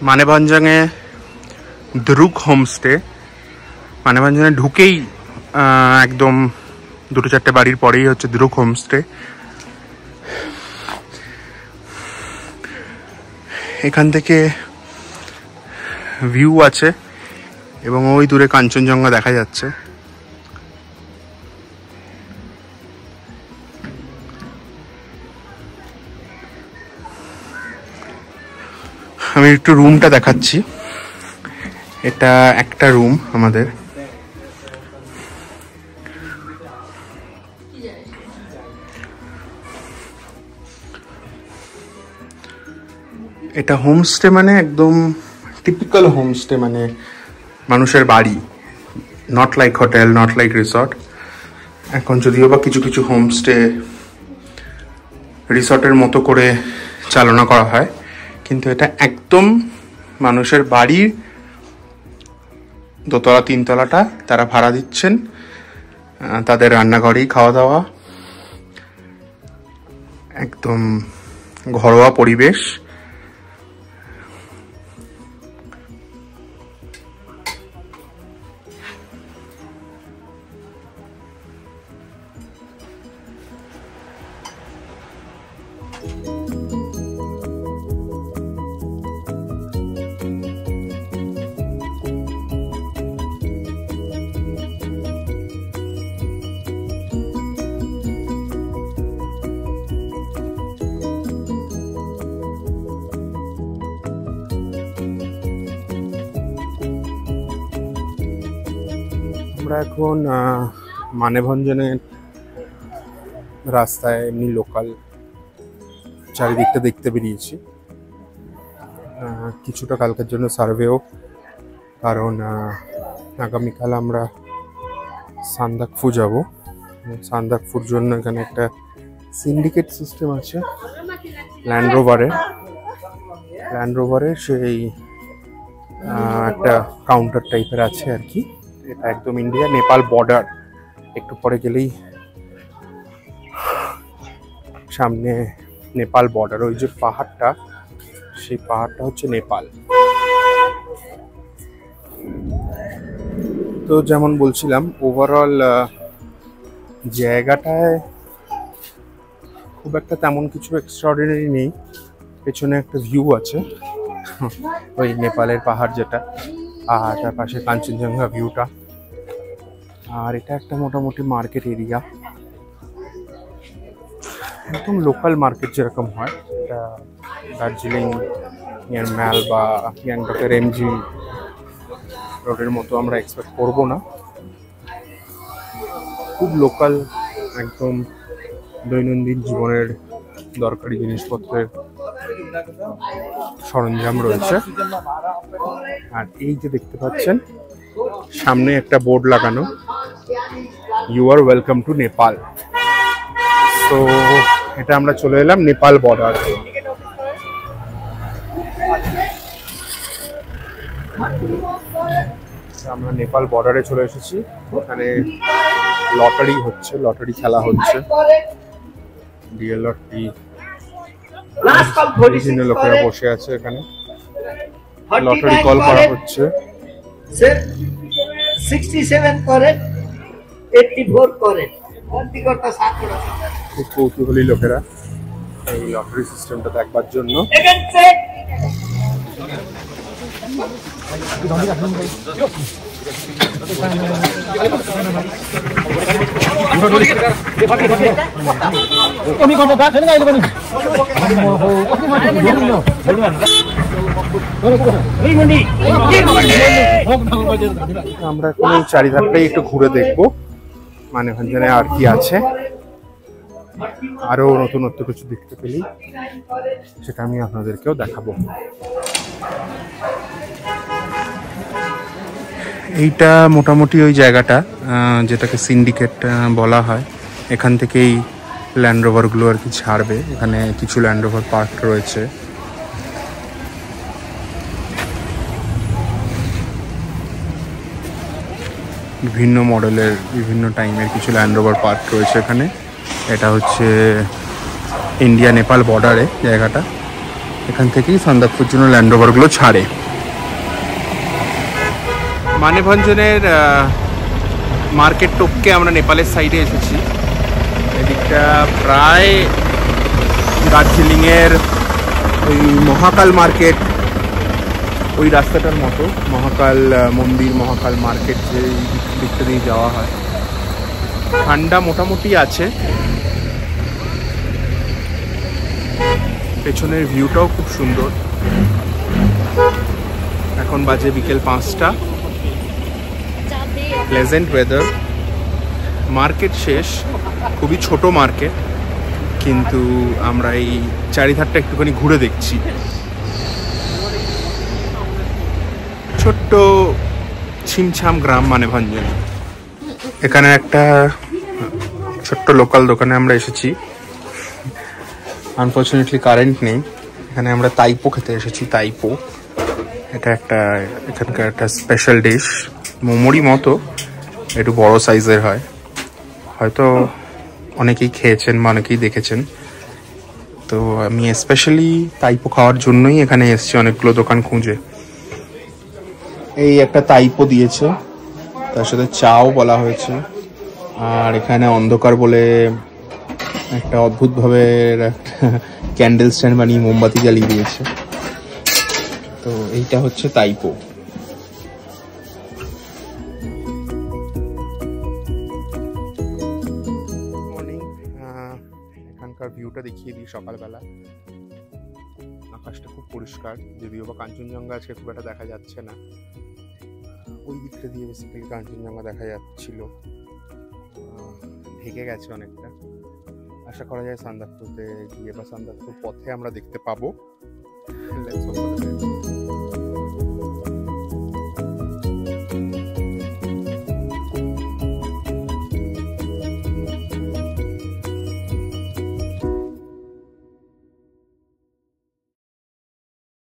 মানেভঞ্জনে Druk homestay. মানেভঞ্জনে ঢুকেই একদম দুটো চারটে বাড়ির পরেই হচ্ছে দ্রুক হোমস্টে। এখান থেকে ভিউ আছে এবং ওই দূরে কাঞ্চনজঙ্ঘা দেখা যাচ্ছে। আমি একটু রুমটা দেখাচ্ছি। এটা একটা রুম আমাদের। এটা হোমস্টে মানে একদম টিপিক্যাল হোমস্টে, মানে মানুষের বাড়ি, not like hotel, not like resort. এখন যদিও বা কিছু কিছু হোমস্টে রিসর্টের মতো করে চালনা করা হয়, কিন্তু এটা একদম মানুষের বাড়ির দোতলা তিনতলাটা তারা ভাড়া দিচ্ছেন, তাদের রান্নাঘরেই খাওয়া দাওয়া, একদম ঘরোয়া পরিবেশ। আমরা এখন মানেভঞ্জনের রাস্তায় এমনি লোকাল চারিদিকটা দেখতে বেরিয়েছি। কিছুটা কালকের জন্য সার্ভেও, কারণ আগামীকাল আমরা সান্দাকফু যাব। সান্দাকফুর জন্য এখানে একটা সিন্ডিকেট সিস্টেম আছে ল্যান্ড রোভারের সেই একটা কাউন্টার টাইপের আছে আর কি। এটা একদম ইন্ডিয়া নেপাল বর্ডার। একটু পরে গেলেই সামনে নেপাল বর্ডার। ওই যে পাহাড়টা, সেই পাহাড়টা হচ্ছে নেপাল। তো যেমন বলছিলাম, ওভারঅল জায়গাটায় খুব একটা তেমন কিছু এক্সট্রাঅর্ডিনারি নেই। পেছনে একটা ভিউ আছে ওই নেপালের পাহাড় যেটা, আর তার পাশে কাঞ্চনজঙ্ঘা ভিউটা। আর এটা একটা মোটামুটি মার্কেট এরিয়া, একদম লোকাল মার্কেট যেরকম হয়। এটা দার্জিলিং ম্যাল বা গ্যাংটকের এমজি রোডের মতো আমরা এক্সপেক্ট করবো না। খুব লোকাল, একদম দৈনন্দিন জীবনের দরকারি জিনিসপত্রের সরঞ্জাম রয়েছে। আর এই যে দেখতে পাচ্ছেন সামনে একটা বোর্ড লাগানো, you are welcome to Nepal. তো এটা আমরা চলে এলাম নেপাল বর্ডার। আমরা নেপাল বর্ডারে চলে এসেছি। এখানে লটারি হচ্ছে, লটারি খেলা হচ্ছে। ডিএল লটারি, বিভিন্ন লোকেরা বসে আছে এখানে, লটারি কল করা হচ্ছে। 67 করেন, 84 করেন। খুব কৌতূহলী লোকেরা এই লটারি সিস্টেমটা দেখবার জন্য। আমরা এখন এই চারিধারটাই একটু ঘুরে দেখবো, মানেভঞ্জনে আর কি আছে। আরো নতুনত্ব কিছু দেখতে পেলি সেটা আমি আপনাদেরকেও দেখাবো। এইটা মোটামুটি ওই জায়গাটা যেটাকে সিন্ডিকেট বলা হয়। এখান থেকেই ল্যান্ড রোভারগুলো আর কি ছাড়বে। এখানে কিছু ল্যান্ড রোভার পার্ক রয়েছে। বিভিন্ন মডেলের, বিভিন্ন টাইমের কিছু ল্যান্ড রোভার পার্ক রয়েছে এখানে। এটা হচ্ছে ইন্ডিয়া নেপাল বর্ডারে জায়গাটা। এখান থেকেই সান্দাকফুর জন্য ল্যান্ড রোভারগুলো ছাড়ে। মানেভঞ্জনের মার্কেট টপকে আমরা নেপালের সাইডে এসেছি। এদিকটা প্রায় দার্জিলিংয়ের ওই মহাকাল মার্কেট, ওই রাস্তাটার মতো। মহাকাল মন্দির, মহাকাল মার্কেট, যে দিকটা দিয়ে যাওয়া হয়। ঠান্ডা মোটামুটি আছে, পেছনের ভিউটাও খুব সুন্দর। এখন বাজে বিকেল 5টা, প্লেজেন্ট ওয়েদার। মার্কেট শেষ, খুবই ছোট মার্কেট, কিন্তু আমরা এই চারিধারটা একটুখানি ঘুরে দেখছি। ছোট্ট ছিমছাম গ্রাম মানেভঞ্জন। এখানে একটা ছোট্ট লোকাল দোকানে আমরা এসেছি। আনফর্চুনেটলি কারেন্ট নেই। এখানে আমরা তাইপো খেতে এসেছি। তাইপো এটা একটা এখানকার একটা স্পেশাল ডিশ, মোমোরই মতো, একটু বড় সাইজের হয়। হয়তো অনেকেই খেয়েছেন বা অনেকেই দেখেছেন। তো আমি স্পেশালি তাইপো খাওয়ার জন্যই এখানে এসেছি, অনেকগুলো দোকান খুঁজে। এই একটা তাইপো দিয়েছে, তার সাথে চাও বলা হয়েছে। আর এখানে অন্ধকার বলে একটা অদ্ভুতভাবে একটা ক্যান্ডেল স্ট্যান্ড বানিয়ে মোমবাতি জ্বালিয়ে দিয়েছে। তো এইটা হচ্ছে তাইপো। মর্নিং, এখানকার ভিউটা দেখিয়ে দিই সকালবেলা। আকাশটা খুব পরিষ্কার, যদিও বা কাঞ্চনজঙ্ঘা আজকে খুব একটা দেখা যাচ্ছে না। ওই দিকটা দিয়ে বেসিক্যালি কাঞ্চনজঙ্ঘা দেখা যাচ্ছিল, ঢেকে গেছে অনেকটা। আশা করা যায় সান্দাকফুতে গিয়ে বা সান্দাকফুর পথে আমরা দেখতে পাবো। Let's hope for the best.